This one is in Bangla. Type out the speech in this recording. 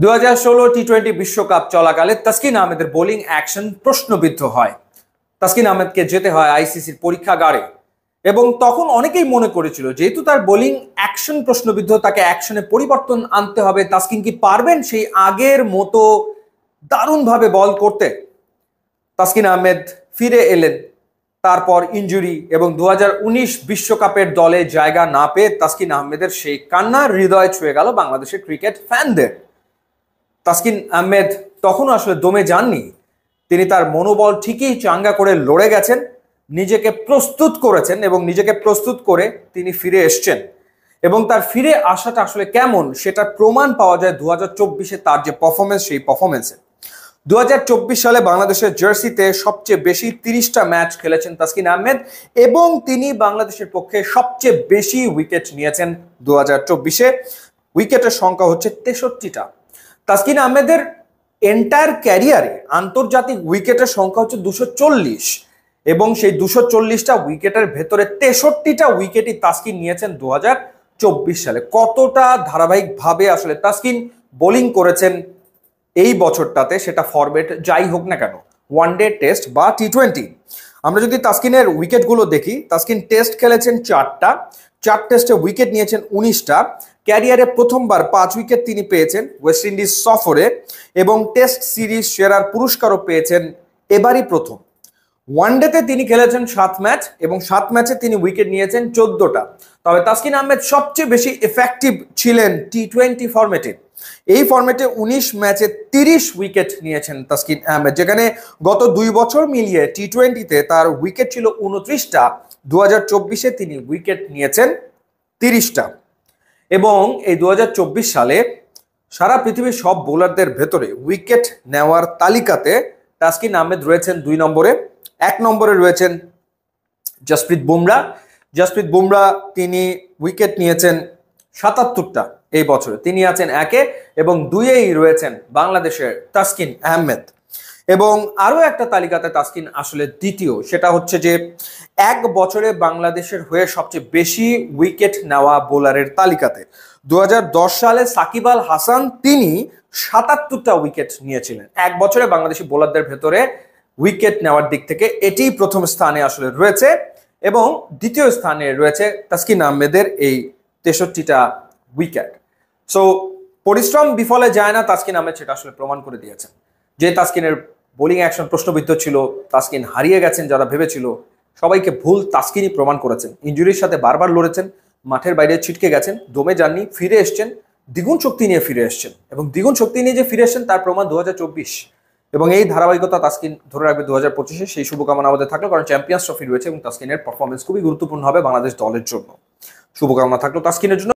2016 টি-20 বিশ্বকাপ চলাকালে তাসকিন আহমেদের বোলিং অ্যাকশন প্রশ্নবিদ্ধ হয়। তাসকিন আহমেদকে যেতে হয় আইসিসির পরীক্ষাগারে এবং তখন অনেকেই মনে করেছিল যেহেতু তার বোলিং অ্যাকশন প্রশ্নবিদ্ধ, তাকে অ্যাকশনে পরিবর্তন আনতে হবে। তাসকিন কি পারবেন সেই আগের মতো দারুণভাবে বল করতে? তাসকিন আহমেদ ফিরে এলেন তারপর ইনজুরি এবং 2019 বিশ্বকাপের দলে জায়গা না পেয়ে তাসকিন আহমেদের সেই কান্না হৃদয় ছুঁয়ে গেল বাংলাদেশের ক্রিকেট ফ্যানদের। তাসকিন আহমেদ তখনও আসলে দমে যাননি, তিনি তার মনোবল ঠিকই চাঙ্গা করে লড়ে গেছেন, নিজেকে প্রস্তুত করেছেন এবং নিজেকে প্রস্তুত করে তিনি ফিরে এসছেন। এবং তার ফিরে আসাটা আসলে কেমন সেটার প্রমাণ পাওয়া যায় 2024-এ তার যে পারফরমেন্স, সেই পারফরমেন্সে। 2024 সালে বাংলাদেশের জার্সিতে সবচেয়ে বেশি 30টা ম্যাচ খেলেছেন তাসকিন আহমেদ এবং তিনি বাংলাদেশের পক্ষে সবচেয়ে বেশি উইকেট নিয়েছেন 2024-এ। উইকেটের সংখ্যা হচ্ছে 63টা। তাসকিন আহমেদের এন্টায়ার ক্যারিয়ারে আন্তর্জাতিক উইকেটের সংখ্যা হচ্ছে 240 এবং সেই 240টা উইকেটের ভেতরে 63টা উইকেটই তাসকিন নিয়েছেন 2024 সালে। কতটা ধারাবাহিকভাবে আসলে তাসকিন বোলিং করেছেন এই বছরটাতে, সেটা ফরম্যাট যাই হোক না কেন, ওয়ানডে, টেস্ট বা টি-20। আমরা যদি তাসকিনের উইকেটগুলো দেখি, তাসকিন টেস্ট খেলেছেন 4টা, 4 টেস্টে উইকেট নিয়েছেন 19টা। ক্যারিয়ারে প্রথমবার 5 উইকেট তিনি পেয়েছেন ওয়েস্ট ইন্ডিজ সফরে এবং টেস্ট সিরিজ সেরার পুরস্কারও পেয়েছেন এবারই প্রথম। ওয়ানডেতে তিনি খেলেছেন 7 ম্যাচ এবং 7 ম্যাচে তিনি উইকেট নিয়েছেন 14টা। তবে তাসকিন আহমেদ সবচেয়ে বেশি এফেক্টিভ ছিলেন টি-20 ফরম্যাটে। এই ফরম্যাটে 19 ম্যাচে 30 উইকেট নিয়েছেন তাসকিন আহমেদ, যেখানে গত 2 বছর মিলিয়ে টি-20তে তার উইকেট ছিল 29টা, 2024-এ তিনি উইকেট নিয়েছেন 30টা। এবং এই 2024 সালে সারা পৃথিবীর সব বোলারদের ভেতরে উইকেট নেওয়ার তালিকাতে তাসকিন আহমেদ রয়েছেন 2 নম্বরে। 1 নম্বরে রয়েছেন জসপ্রীত বুমরা। জসপ্রীত বুমরা তিনি উইকেট নিয়েছেন 77টা এই বছরে, তিনি আছেন 1-এ এবং 2-এই রয়েছেন বাংলাদেশের তাসকিন আহমেদ। এবং আরো একটা তালিকাতে তাসকিন আসলে দ্বিতীয়, সেটা হচ্ছে যে 1 বছরে বাংলাদেশের হয়ে সবচেয়ে বেশি উইকেট নেওয়া বোলারের তালিকাতে 2010 সালে সাকিব আল হাসান তিনি 77টা উইকেট নিয়েছিলেন। 1 বছরে বাংলাদেশি বোলারদের ভেতরে উইকেট নেওয়ার দিক থেকে এটিই প্রথম স্থানে আসলে রয়েছে এবং দ্বিতীয় স্থানে রয়েছে তাসকিন আহমেদের এই 63টা উইকেট। সো পরিশ্রম বিফলে যায় না, তাসকিন আহমেদ সেটা আসলে প্রমাণ করে দিয়েছেন। যে তাসকিনের বোলিং অ্যাকশন প্রশ্নবিদ্ধ ছিল, তাসকিন হারিয়ে গেছেন যারা ভেবেছিল, সবাইকে ভুল তাসকিনই প্রমাণ করেছেন। ইনজুরির সাথে বারবার লড়েছেন, মাঠের বাইরে ছিটকে গেছেন, দমে যাননি, ফিরে এসছেন, দ্বিগুণ শক্তি নিয়ে ফিরে এসছেন এবং দ্বিগুণ শক্তি নিয়ে যে ফিরে এসছেন তার প্রমাণ 2024 এবং এই ধারাবাহিকতা তাসকিন ধরে রাখবে 2025-এ। সেই শুভকামনা আমাদের থাকলো, কারণ চ্যাম্পিয়ন্স ট্রফি রয়েছে এবং তাসকিনের পারফরমেন্স খুবই গুরুত্বপূর্ণ হবে বাংলাদেশ দলের জন্য। শুভকামনা থাকলো তাসকিনের জন্য।